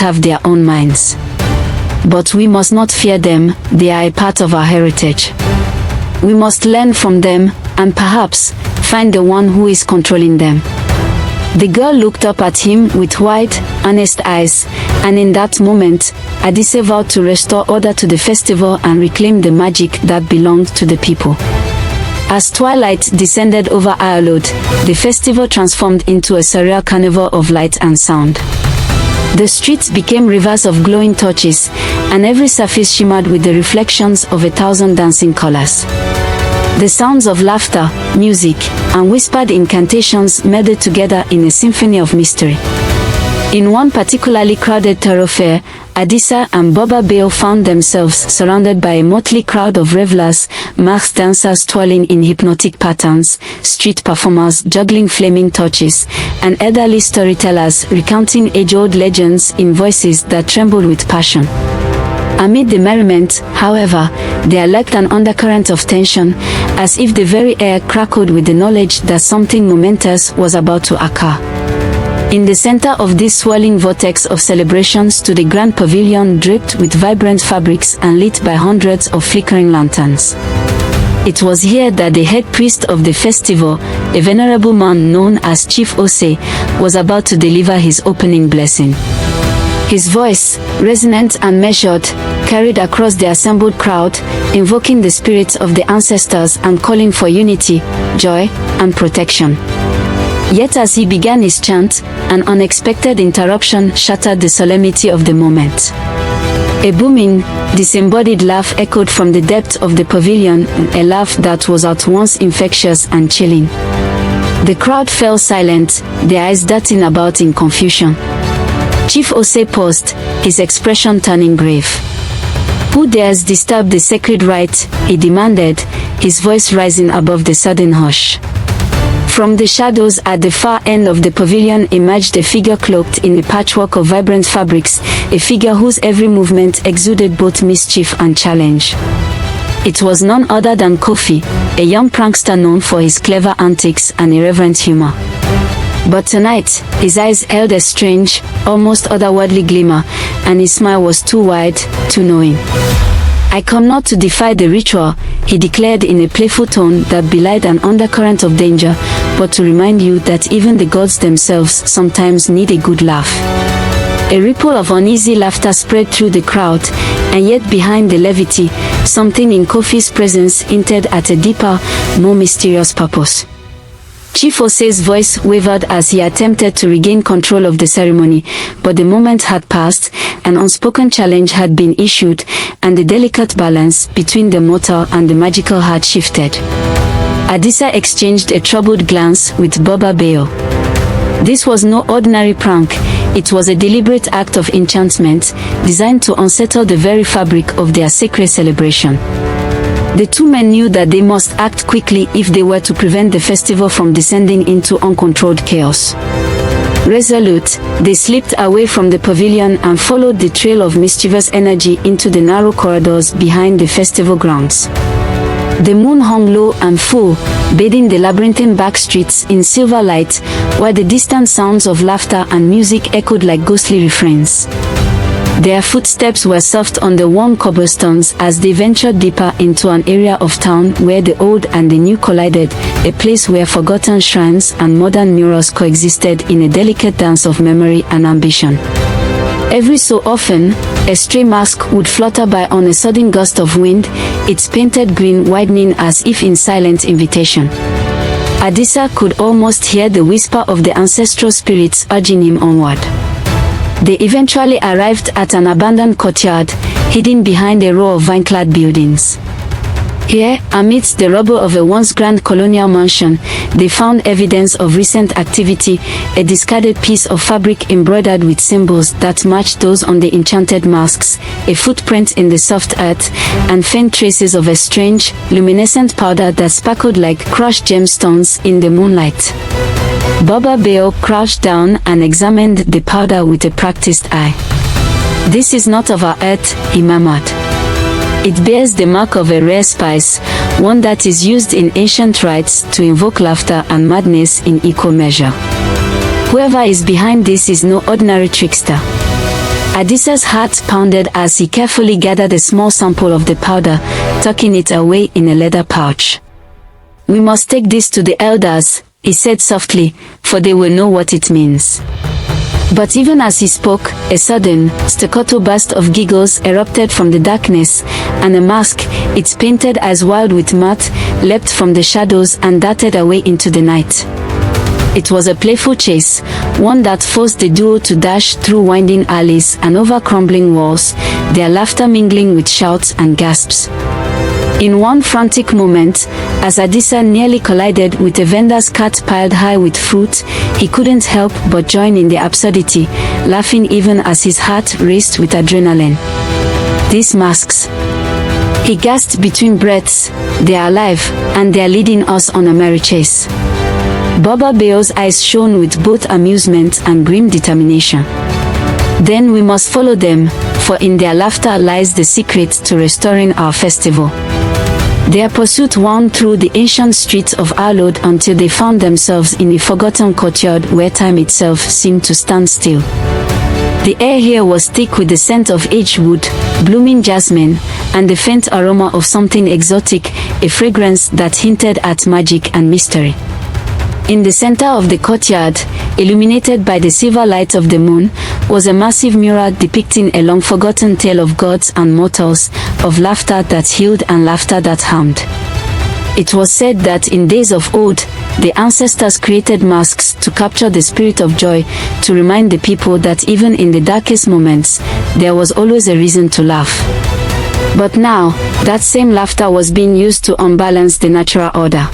have their own minds. But we must not fear them, they are a part of our heritage. We must learn from them, and perhaps, find the one who is controlling them. The girl looked up at him with wide, honest eyes, and in that moment, Adisa vowed to restore order to the festival and reclaim the magic that belonged to the people. As twilight descended over Ireland, the festival transformed into a surreal carnival of light and sound. The streets became rivers of glowing torches, and every surface shimmered with the reflections of 1,000 dancing colors. The sounds of laughter, music, and whispered incantations melded together in a symphony of mystery. In one particularly crowded thoroughfare, Adisa and Boba Bale found themselves surrounded by a motley crowd of revelers, masked dancers twirling in hypnotic patterns, street performers juggling flaming torches, and elderly storytellers recounting age-old legends in voices that trembled with passion. Amid the merriment, however, there lurked an undercurrent of tension, as if the very air crackled with the knowledge that something momentous was about to occur. In the center of this swirling vortex of celebrations stood a grand pavilion draped with vibrant fabrics and lit by hundreds of flickering lanterns. It was here that the head priest of the festival, a venerable man known as Chief Ose, was about to deliver his opening blessing. His voice, resonant and measured, carried across the assembled crowd, invoking the spirits of the ancestors and calling for unity, joy, and protection. Yet as he began his chant, an unexpected interruption shattered the solemnity of the moment. A booming, disembodied laugh echoed from the depths of the pavilion, a laugh that was at once infectious and chilling. The crowd fell silent, their eyes darting about in confusion. Chief Ose paused, his expression turning grave. "Who dares disturb the sacred rite?" he demanded, his voice rising above the sudden hush. From the shadows at the far end of the pavilion emerged a figure cloaked in a patchwork of vibrant fabrics, a figure whose every movement exuded both mischief and challenge. It was none other than Kofi, a young prankster known for his clever antics and irreverent humor. But tonight, his eyes held a strange, almost otherworldly glimmer, and his smile was too wide, too knowing. "I come not to defy the ritual," he declared in a playful tone that belied an undercurrent of danger, "but to remind you that even the gods themselves sometimes need a good laugh." A ripple of uneasy laughter spread through the crowd, and yet behind the levity, something in Kofi's presence hinted at a deeper, more mysterious purpose. Chief Ose's voice wavered as he attempted to regain control of the ceremony, but the moment had passed, an unspoken challenge had been issued, and the delicate balance between the mortal and the magical had shifted. Adisa exchanged a troubled glance with Boba Bale. This was no ordinary prank, it was a deliberate act of enchantment, designed to unsettle the very fabric of their sacred celebration. The two men knew that they must act quickly if they were to prevent the festival from descending into uncontrolled chaos. Resolute, they slipped away from the pavilion and followed the trail of mischievous energy into the narrow corridors behind the festival grounds. The moon hung low and full, bathing the labyrinthine back streets in silver light, while the distant sounds of laughter and music echoed like ghostly refrains. Their footsteps were soft on the worn cobblestones as they ventured deeper into an area of town where the old and the new collided, a place where forgotten shrines and modern murals coexisted in a delicate dance of memory and ambition. Every so often, a stray mask would flutter by on a sudden gust of wind, its painted green widening as if in silent invitation. Adisa could almost hear the whisper of the ancestral spirits urging him onward. They eventually arrived at an abandoned courtyard, hidden behind a row of vine-clad buildings. Here, amidst the rubble of a once grand colonial mansion, they found evidence of recent activity, a discarded piece of fabric embroidered with symbols that matched those on the enchanted masks, a footprint in the soft earth, and faint traces of a strange, luminescent powder that sparkled like crushed gemstones in the moonlight. Boba Bale crouched down and examined the powder with a practiced eye. "This is not of our earth," he murmured. "It bears the mark of a rare spice, one that is used in ancient rites to invoke laughter and madness in equal measure. Whoever is behind this is no ordinary trickster." Adisa's heart pounded as he carefully gathered a small sample of the powder, tucking it away in a leather pouch. "We must take this to the elders," he said softly, "for they will know what it means." But even as he spoke, a sudden, staccato burst of giggles erupted from the darkness, and a mask, its painted eyes wild with mirth, leapt from the shadows and darted away into the night. It was a playful chase, one that forced the duo to dash through winding alleys and over crumbling walls, their laughter mingling with shouts and gasps. In one frantic moment, as Adisa nearly collided with a vendor's cart piled high with fruit, he couldn't help but join in the absurdity, laughing even as his heart raced with adrenaline. "These masks," he gasped between breaths, "they are alive, and they are leading us on a merry chase." Baba Beo's eyes shone with both amusement and grim determination. "Then we must follow them, for in their laughter lies the secret to restoring our festival." Their pursuit wound through the ancient streets of our Lord until they found themselves in a forgotten courtyard where time itself seemed to stand still. The air here was thick with the scent of aged wood, blooming jasmine, and the faint aroma of something exotic, a fragrance that hinted at magic and mystery. In the center of the courtyard, illuminated by the silver light of the moon, was a massive mural depicting a long-forgotten tale of gods and mortals, of laughter that healed and laughter that harmed. It was said that in days of old, the ancestors created masks to capture the spirit of joy, to remind the people that even in the darkest moments, there was always a reason to laugh. But now, that same laughter was being used to unbalance the natural order.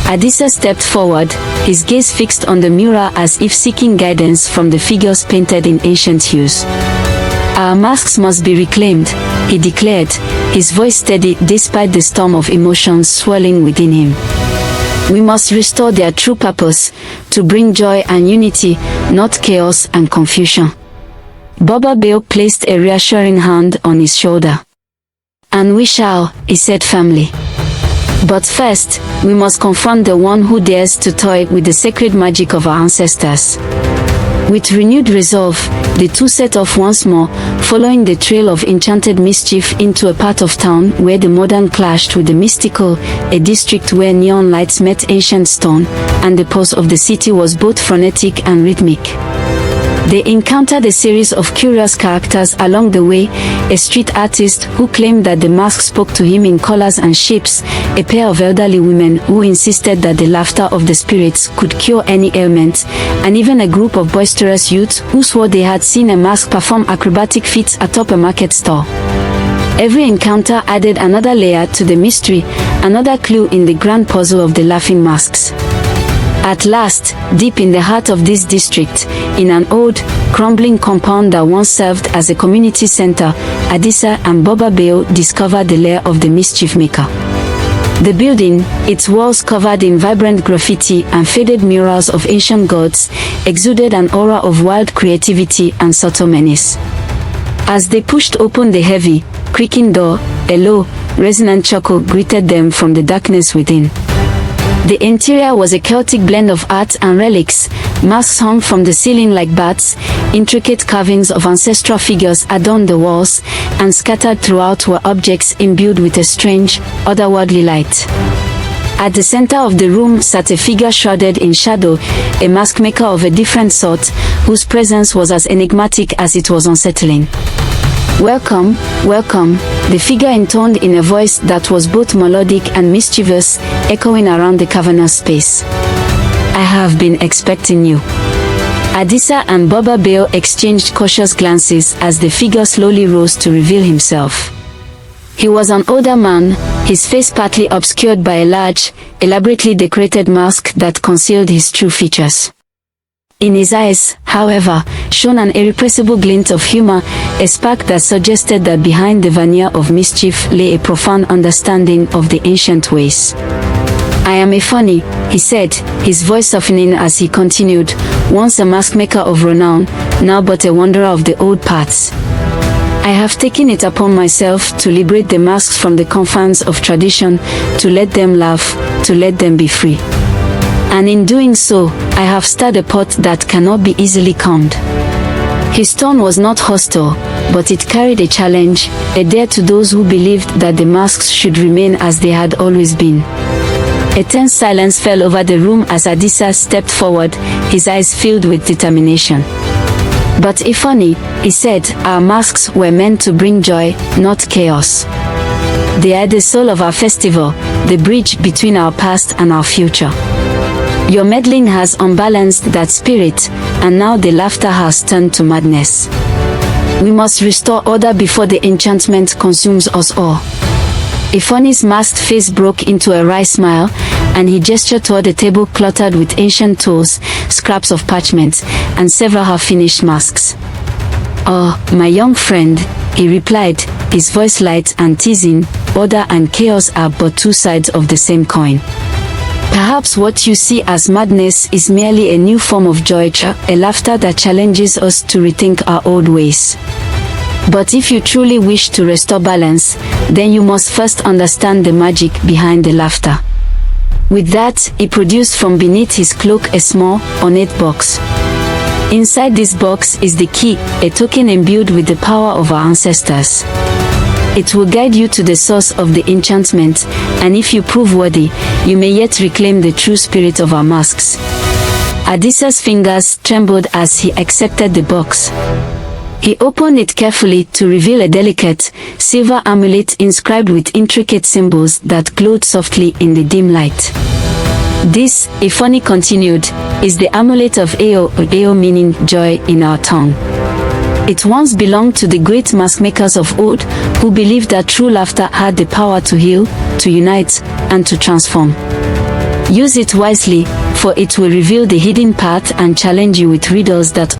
Adisa stepped forward, his gaze fixed on the mural as if seeking guidance from the figures painted in ancient hues. "Our masks must be reclaimed," he declared, his voice steady despite the storm of emotions swirling within him. "We must restore their true purpose, to bring joy and unity, not chaos and confusion." Baba Beo placed a reassuring hand on his shoulder. "And we shall," he said firmly. "But first, we must confront the one who dares to toy with the sacred magic of our ancestors." With renewed resolve, the two set off once more, following the trail of enchanted mischief into a part of town where the modern clashed with the mystical, a district where neon lights met ancient stone, and the pulse of the city was both frenetic and rhythmic. They encountered a series of curious characters along the way, a street artist who claimed that the mask spoke to him in colors and shapes, a pair of elderly women who insisted that the laughter of the spirits could cure any ailment, and even a group of boisterous youths who swore they had seen a mask perform acrobatic feats atop a market stall. Every encounter added another layer to the mystery, another clue in the grand puzzle of the laughing masks. At last, deep in the heart of this district, in an old, crumbling compound that once served as a community center, Adisa and Baba Beo discovered the lair of the mischief maker. The building, its walls covered in vibrant graffiti and faded murals of ancient gods, exuded an aura of wild creativity and subtle menace. As they pushed open the heavy, creaking door, a low, resonant chuckle greeted them from the darkness within. The interior was a chaotic blend of art and relics, masks hung from the ceiling like bats, intricate carvings of ancestral figures adorned the walls, and scattered throughout were objects imbued with a strange, otherworldly light. At the center of the room sat a figure shrouded in shadow, a mask maker of a different sort, whose presence was as enigmatic as it was unsettling. "Welcome, welcome," the figure intoned in a voice that was both melodic and mischievous, echoing around the cavernous space. "I have been expecting you." Adisa and Baba Beo exchanged cautious glances as the figure slowly rose to reveal himself. He was an older man, his face partly obscured by a large, elaborately decorated mask that concealed his true features. In his eyes, however, shone an irrepressible glint of humor, a spark that suggested that behind the veneer of mischief lay a profound understanding of the ancient ways. "I am a funny," he said, his voice softening as he continued, "once a mask maker of renown, now but a wanderer of the old paths. I have taken it upon myself to liberate the masks from the confines of tradition, to let them laugh, to let them be free. And in doing so, I have stirred a pot that cannot be easily calmed." His tone was not hostile, but it carried a challenge, a dare to those who believed that the masks should remain as they had always been. A tense silence fell over the room as Adisa stepped forward, his eyes filled with determination. "But Ifeanyi," he said, "our masks were meant to bring joy, not chaos. They are the soul of our festival, the bridge between our past and our future. Your meddling has unbalanced that spirit, and now the laughter has turned to madness. We must restore order before the enchantment consumes us all." Ifeanyi's masked face broke into a wry smile, and he gestured toward a table cluttered with ancient tools, scraps of parchment, and several half-finished masks. "Oh, my young friend," he replied, his voice light and teasing, "order and chaos are but two sides of the same coin. Perhaps what you see as madness is merely a new form of joy, a laughter that challenges us to rethink our old ways. But if you truly wish to restore balance, then you must first understand the magic behind the laughter." With that, he produced from beneath his cloak a small, ornate box. Inside this box is the key, a token imbued with the power of our ancestors. It will guide you to the source of the enchantment, and if you prove worthy, you may yet reclaim the true spirit of our masks. Adisa's fingers trembled as he accepted the box. He opened it carefully to reveal a delicate, silver amulet inscribed with intricate symbols that glowed softly in the dim light. "This," Ifeanyi continued, "is the amulet of Eo, Eo meaning joy in our tongue. It once belonged to the great mask makers of old, who believed that true laughter had the power to heal, to unite, and to transform. Use it wisely, for it will reveal the hidden path and challenge you with riddles that